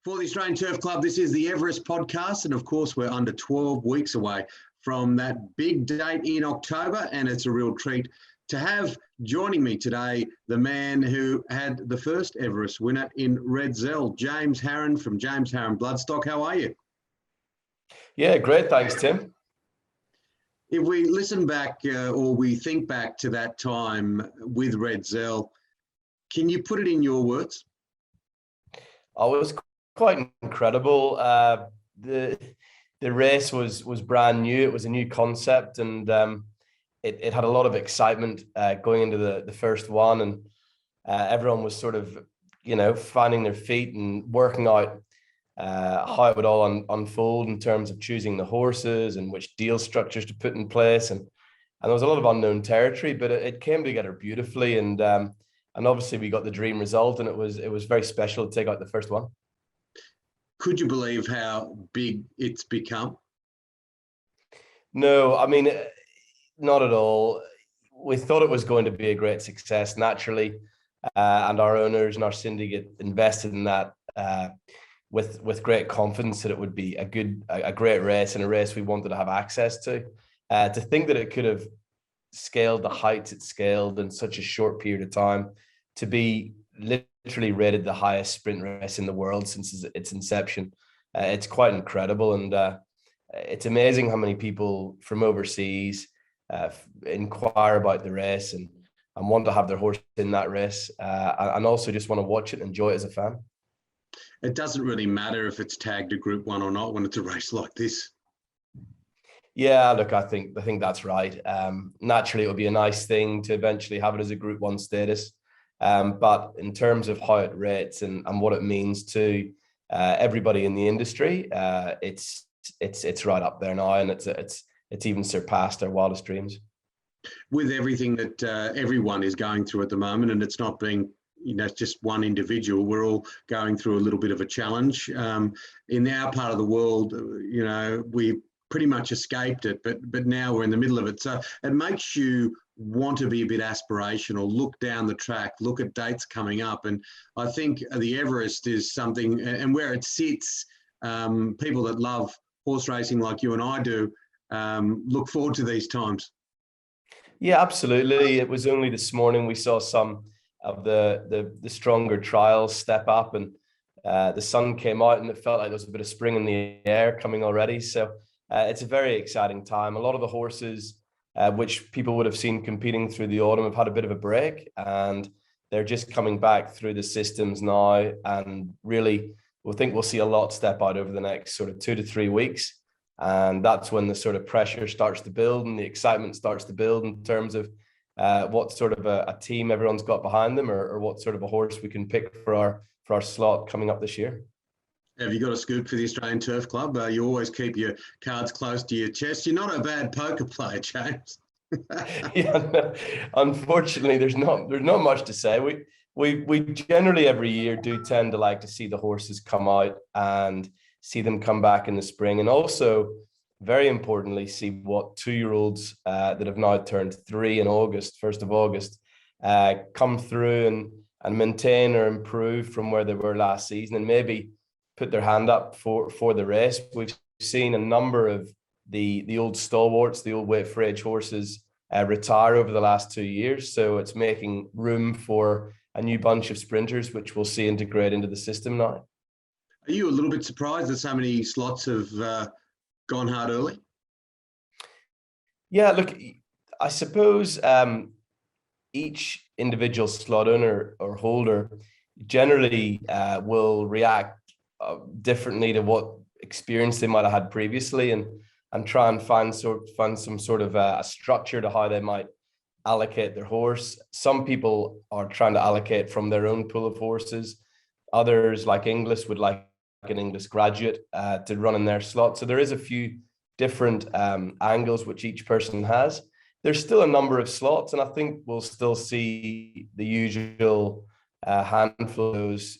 For the Australian Turf Club, this is the Everest podcast, and of course we're under 12 weeks away from that big date in October, and it's a real treat to have joining me today the man who had the first Everest winner in Redzell, James Harron from James Harron Bloodstock. How are you? Yeah, great. Thanks, Tim. If we listen back or we think back to that time with Redzell, can you put it in your words? Oh, it was quite incredible. The race was brand new. It was a new concept, and it had a lot of excitement going into the first one, and everyone was sort of, finding their feet and working out how it would all unfold in terms of choosing the horses and which deal structures to put in place, and there was a lot of unknown territory, but it came together beautifully, and obviously we got the dream result, and it was very special to take out the first one. Could you believe how big it's become? No, I mean, not at all. We thought it was going to be a great success naturally, and our owners and our syndicate invested in that with great confidence that it would be a great race, and a race we wanted to have access to. To think that it could have scaled the heights it scaled in such a short period of time, to be literally rated the highest sprint race in the world since its inception, it's quite incredible, and it's amazing how many people from overseas inquire about the race and want to have their horse in that race, and also just want to watch it and enjoy it as a fan. It doesn't really matter if it's tagged a Group 1 or not when it's a race like this. Yeah, look, I think that's right. Naturally, it would be a nice thing to eventually have it as a Group 1 status. But in terms of how it rates and what it means to everybody in the industry, it's right up there now, and it's even surpassed our wildest dreams. With everything that everyone is going through at the moment, and it's not being just one individual, we're all going through a little bit of a challenge. In our part of the world, we pretty much escaped it, but now we're in the middle of it. So it makes you want to be a bit aspirational, look down the track, look at dates coming up. And I think the Everest is something, and where it sits, people that love horse racing like you and I do, look forward to these times. Yeah, absolutely. It was only this morning we saw some of the stronger trials step up, and the sun came out, and it felt like there was a bit of spring in the air coming already. So it's a very exciting time. A lot of the horses which people would have seen competing through the autumn have had a bit of a break, and they're just coming back through the systems now, and really we'll see a lot step out over the next sort of 2 to 3 weeks, and that's when the sort of pressure starts to build and the excitement starts to build in terms of what sort of a team everyone's got behind them, or what sort of a horse we can pick for our slot coming up this year. Have you got a scoop for the Australian Turf Club? You always keep your cards close to your chest. You're not a bad poker player, James. Yeah, no, unfortunately, there's not much to say. We generally every year do tend to like to see the horses come out and see them come back in the spring, and also very importantly see what 2-year-olds that have now turned 3 in August, 1st of August, come through and maintain or improve from where they were last season, and maybe put their hand up for the race. We've seen a number of the old stalwarts, the old weight for age horses retire over the last 2 years. So it's making room for a new bunch of sprinters, which we'll see integrate into the system now. Are you a little bit surprised that so many slots have gone hard early? Yeah, look, I suppose each individual slot owner or holder generally will react differently to what experience they might have had previously, and try and find some sort of a structure to how they might allocate their horse. Some people are trying to allocate from their own pool of horses. Others, like Inglis, would like an Inglis graduate to run in their slot. So there is a few different angles which each person has. There's still a number of slots, and I think we'll still see the usual handful of those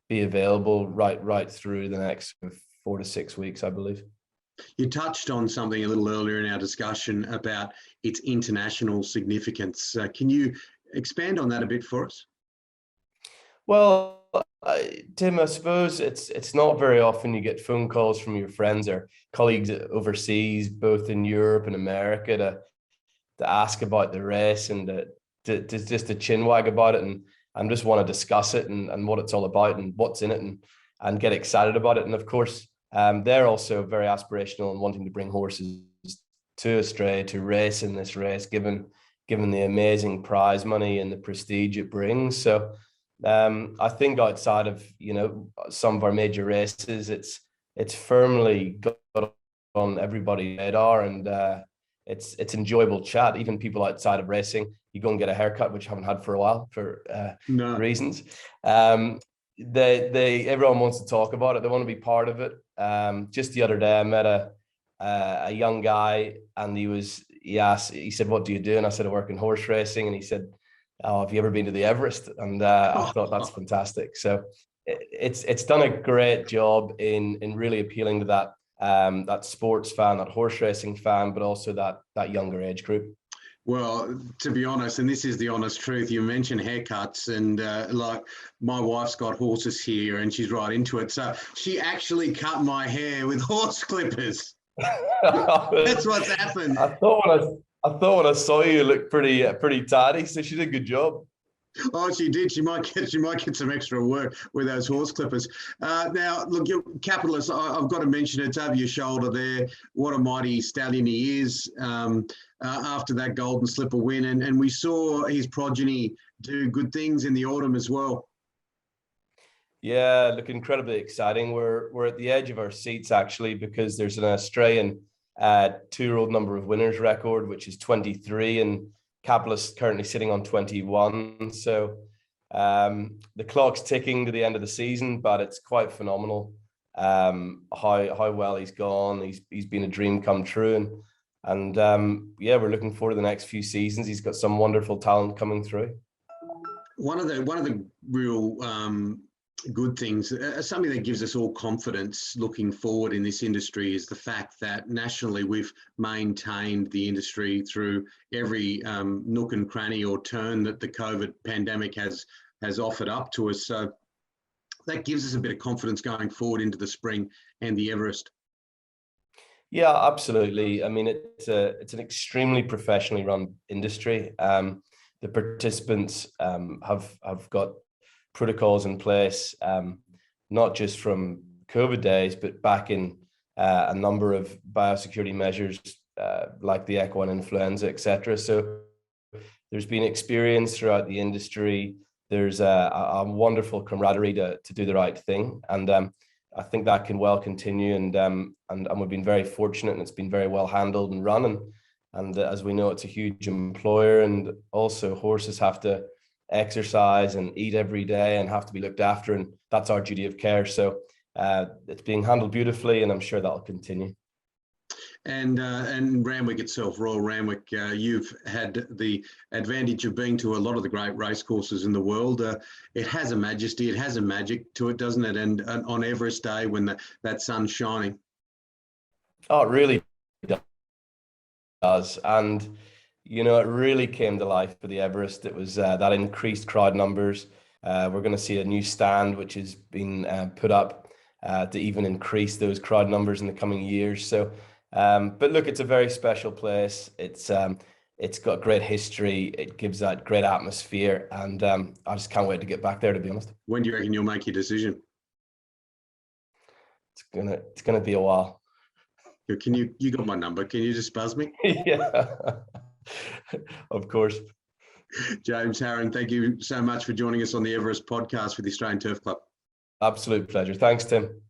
be available right through the next 4 to 6 weeks, I believe. You touched on something a little earlier in our discussion about its international significance. Can you expand on that a bit for us? Well, Tim, I suppose it's not very often you get phone calls from your friends or colleagues overseas, both in Europe and America, to ask about the race and to just to chinwag about it and just want to discuss it and what it's all about and what's in it and get excited about it. And of course, they're also very aspirational and wanting to bring horses to Australia to race in this race, given the amazing prize money and the prestige it brings. So I think outside of some of our major races, it's firmly got on everybody's radar, and it's enjoyable chat. Even people outside of racing, you go and get a haircut, which I haven't had for a while for reasons. Everyone wants to talk about it. They want to be part of it. Just the other day, I met a young guy, and he said, "What do you do?" And I said, "I work in horse racing." And he said, "Oh, have you ever been to the Everest?" And I thought that's fantastic. So it's done a great job in really appealing to that sports fan, that horse racing fan, but also that younger age group. Well, to be honest, and this is the honest truth, you mentioned haircuts, and like my wife's got horses here and she's right into it. So she actually cut my hair with horse clippers. That's what's happened. I thought when I saw you looked pretty tidy, so she did a good job. Oh, she did. She might get some extra work with those horse clippers. Now, look, your Capitalist, I've got to mention it's over your shoulder there. What a mighty stallion he is after that Golden Slipper win. And we saw his progeny do good things in the autumn as well. Yeah, look, incredibly exciting. We're at the edge of our seats, actually, because there's an Australian 2-year-old number of winners record, which is 23, and Capitalist currently sitting on 21. So the clock's ticking to the end of the season, but it's quite phenomenal how well he's gone. He's been a dream come true, and yeah, we're looking forward to the next few seasons. He's got some wonderful talent coming through. One of the real good things, something that gives us all confidence looking forward in this industry, is the fact that nationally we've maintained the industry through every nook and cranny or turn that the COVID pandemic has offered up to us. So that gives us a bit of confidence going forward into the spring and the Everest. Yeah, absolutely. I mean, it's an extremely professionally run industry. The participants have got protocols in place, not just from COVID days, but back in a number of biosecurity measures like the equine influenza, etc. So there's been experience throughout the industry. There's a wonderful camaraderie to do the right thing, and I think that can well continue. And we've been very fortunate, and it's been very well handled and run. And as we know, it's a huge employer, and also horses have to exercise and eat every day and have to be looked after, and that's our duty of care. So it's being handled beautifully, and I'm sure that'll continue. And Randwick itself, Royal Randwick, you've had the advantage of being to a lot of the great race courses in the world. It has a majesty, it has a magic to it, doesn't it? And on Everest Day, when that sun's shining. Oh, it really does. And it really came to life for the Everest. It was that increased crowd numbers. We're going to see a new stand, which has been put up to even increase those crowd numbers in the coming years. So, but look, it's a very special place. It's got great history. It gives that great atmosphere, and I just can't wait to get back there, to be honest. When do you reckon you'll make your decision? It's gonna be a while. You got my number? Can you just buzz me? Yeah. Of course. James Harron, thank you so much for joining us on the Everest podcast with the Australian Turf Club. Absolute pleasure. Thanks, Tim.